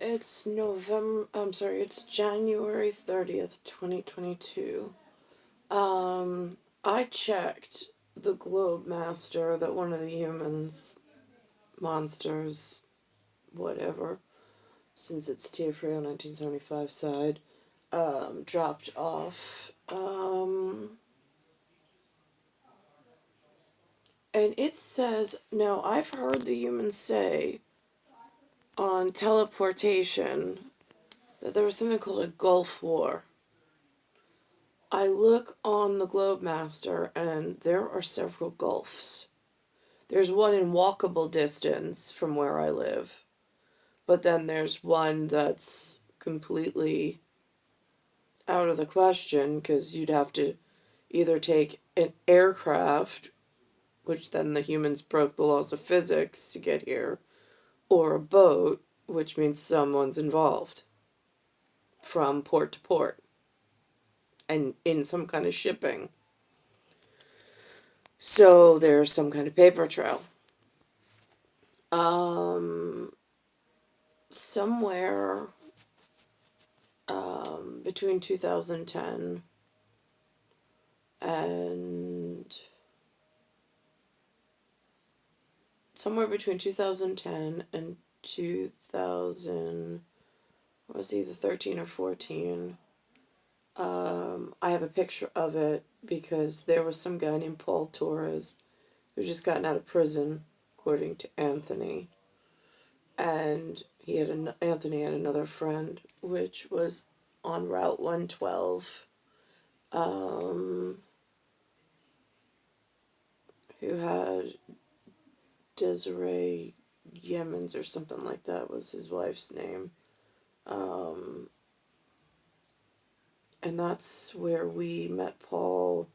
It's it's January 30th, 2022. I checked the Globe Master that one of the humans, monsters, whatever, since it's TEOFRIO-1975 side, dropped off. And it says, now I've heard the humans say on teleportation that there was something called a Gulf War. I look on the Globe Master and there are several gulfs. There's one in walkable distance from where I live, but then there's one that's completely out of the question because you'd have to either take an aircraft, which then the humans broke the laws of physics to get here, or a boat, which means someone's involved from port to port and in some kind of shipping. So there's some kind of paper trail. Somewhere between 2010 and somewhere between 2010 and 2000, what was either 13 or 14. I have a picture of it because there was some guy named Paul Torres who just gotten out of prison, according to Anthony. And Anthony had another friend, which was on Route 112, who had Desiree Yemens or something like that was his wife's name. And that's where we met Paul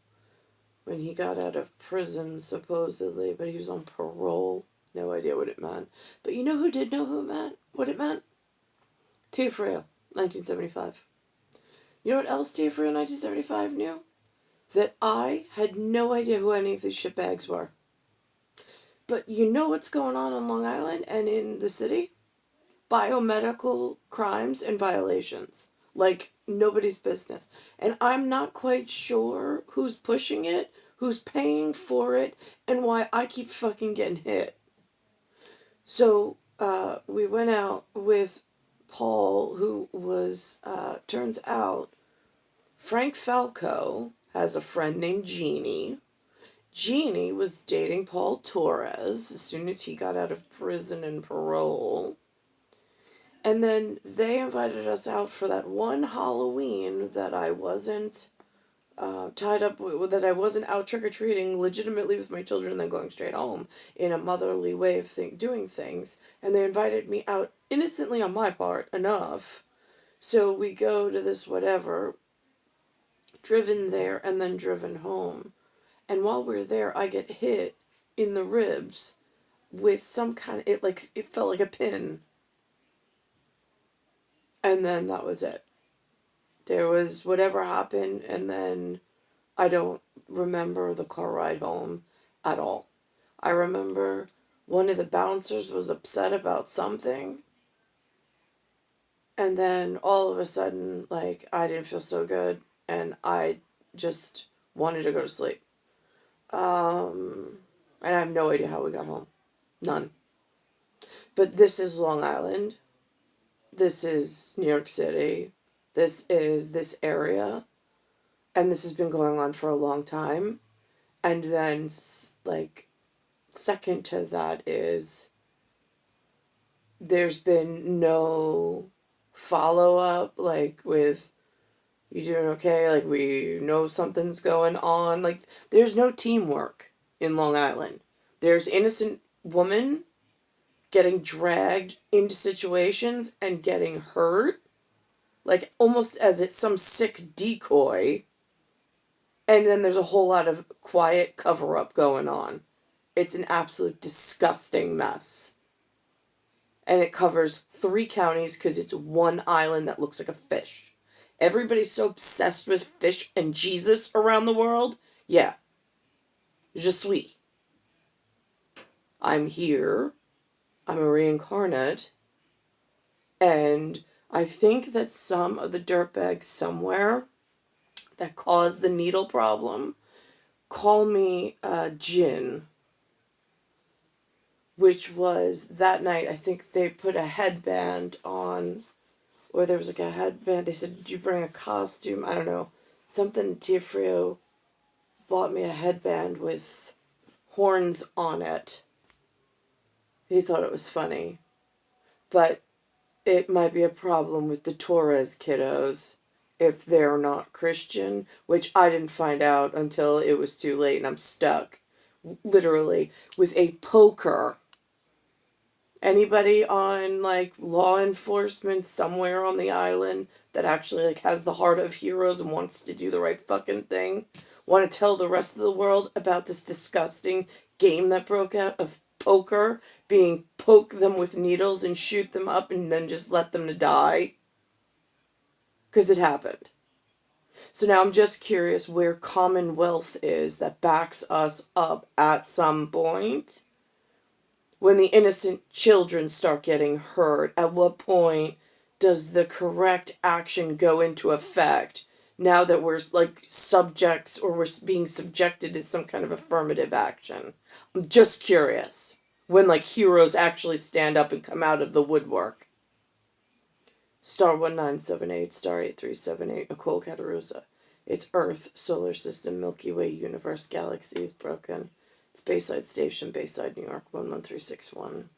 when he got out of prison, supposedly, but he was on parole. No idea what it meant. But you know who did know what it meant? TEOFRIO, 1975. You know what else TEOFRIO 1975 knew? That I had no idea who any of these shitbags were. But you know what's going on Long Island and in the city? Biomedical crimes and violations. Like nobody's business. And I'm not quite sure who's pushing it, who's paying for it, and why I keep fucking getting hit. So we went out with Paul, who was, turns out, Frank Falco has a friend named Jeannie. Jeannie was dating Paul Torres as soon as he got out of prison and parole. And then they invited us out for that one Halloween that I wasn't tied up with, that I wasn't out trick-or-treating legitimately with my children and then going straight home in a motherly way of doing things. And they invited me out innocently on my part enough. So we go to this whatever, driven there and then driven home. And while we're there, I get hit in the ribs with some kind of, it felt like a pin. And then that was it. There was whatever happened, and then I don't remember the car ride home at all. I remember one of the bouncers was upset about something, and then all of a sudden, I didn't feel so good, and I just wanted to go to sleep. And I have no idea how we got home. None. But this is Long Island. This is New York City. This is this area. And this has been going on for a long time. And then, second to that is there's been no follow-up, with, you doing okay? We know something's going on. There's no teamwork in Long Island. There's innocent woman getting dragged into situations and getting hurt, almost as it's some sick decoy, and then there's a whole lot of quiet cover-up going on. It's an absolute disgusting mess. And it covers 3 counties because it's one island that looks like a fish. Everybody's so obsessed with fish and Jesus around the world. Yeah. Je suis. I'm here. I'm a reincarnate, And I think that some of the dirtbags somewhere that caused the needle problem call me Jin, which was that night. I think they put a headband on, or there was like a headband. They said, "Did you bring a costume?" I don't know. Something Teofrio bought me a headband with horns on it. He thought it was funny. But it might be a problem with the Torres kiddos if they're not Christian, which I didn't find out until it was too late and I'm stuck, literally, with a poker. Anybody on like law enforcement somewhere on the island that actually like has the heart of heroes and wants to do the right fucking thing, want to tell the rest of the world about this disgusting game that broke out of poker, being poke them with needles and shoot them up and then just let them to die? Because it happened. So now I'm just curious where COMMONWEALTH is that backs us up at some point when the innocent children start getting hurt. At what point does the correct action go into effect now that we're like subjects or we're being subjected to some kind of affirmative action? I'm just curious when like heroes actually stand up and come out of the woodwork. Star 1978, Star 8378, Nicole, Cattaruzza. It's Earth, Solar System, Milky Way, Universe, Galaxies, Broken. It's Bayside Station, Bayside, New York, 11361.